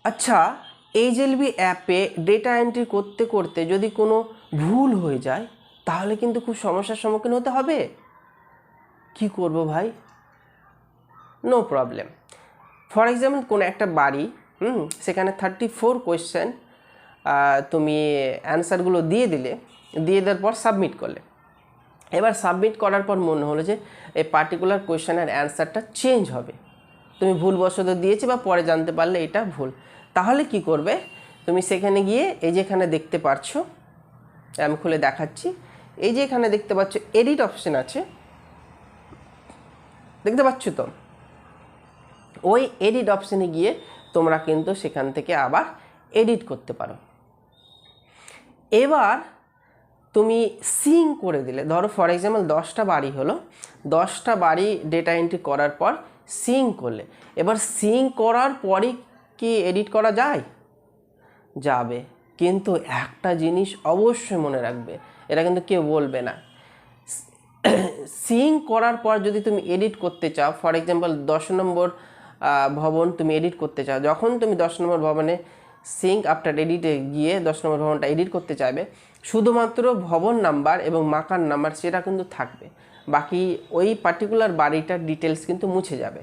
আচ্ছা, এইচএলবি অ্যাপে data entry করতে করতে যদি কোনো ভুল হয়ে যায় তাহলে কিন্তু খুব সমস্যার সম্মুখীন হতে হবে। কি করব ভাই? No problem. ফর এক্সাম্পল কোনো একটা বাড়ি, সেখানে 34 কোয়েশ্চেন তুমি অ্যান্সারগুলো দিয়ে দেওয়ার পর সাবমিট করলে। এবার সাবমিট করার পর মনে হলো যে এই পার্টিকুলার কোয়েশ্চেনের অ্যান্সারটা চেঞ্জ হবে, তুমি ভুলবশত দিয়েছে বা পরে জানতে পারলে এটা ভুল। তাহলে কি করবে? তুমি সেখানে গিয়ে এই যে এখানে দেখতে পাচ্ছ, আমি খুলে দেখাচ্ছি, এই যে এখানে দেখতে পাচ্ছ এডিট অপশন আছে, দেখতে পাচ্ছ তো? ওই এডিট অপশানে গিয়ে তোমরা কিন্তু সেখান থেকে আবার এডিট করতে পারো। এবার তুমি সিং করে দিলে, ধরো ফর এক্সাম্পল 10টা বাড়ি হলো, 10টা বাড়ি ডেটা এন্ট্রি করার পর সিং করলে। এবার সিং করার পরই কি এডিট করা যায়? যাবে, কিন্তু একটা জিনিস অবশ্যই মনে রাখবে, এটা কিন্তু কেউ বলবে না। সিং করার পর যদি তুমি এডিট করতে চাও, ফর এক্সাম্পল 10 নম্বর ভবন তুমি এডিট করতে চাও, যখন তুমি 10 নম্বর ভবনে সিং আফটার এডিটে গিয়ে 10 নম্বর ভবনটা এডিট করতে চাইবে, শুধুমাত্র ভবন নাম্বার এবং মাকান নাম্বার সেটা কিন্তু থাকবে, বাকি ওই পার্টিকুলার বাড়িটার ডিটেলস কিন্তু মুছে যাবে।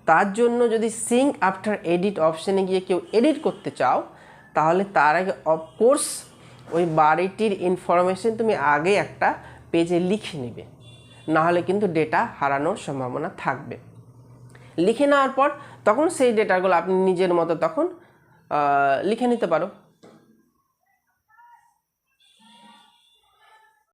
তার জন্য যদি সিং আফটার এডিট অপশানে গিয়ে কেউ এডিট করতে চাও, তাহলে তার আগে অফকোর্স ওই বাড়িটির ইনফরমেশন তুমি আগে একটা পেজে লিখে নেবে, নাহলে কিন্তু ডেটা হারানোর সম্ভাবনা থাকবে। লিখে নেওয়ার পর তখন সেই ডেটাগুলো আপনি নিজের মতো তখন লিখে নিতে পারো।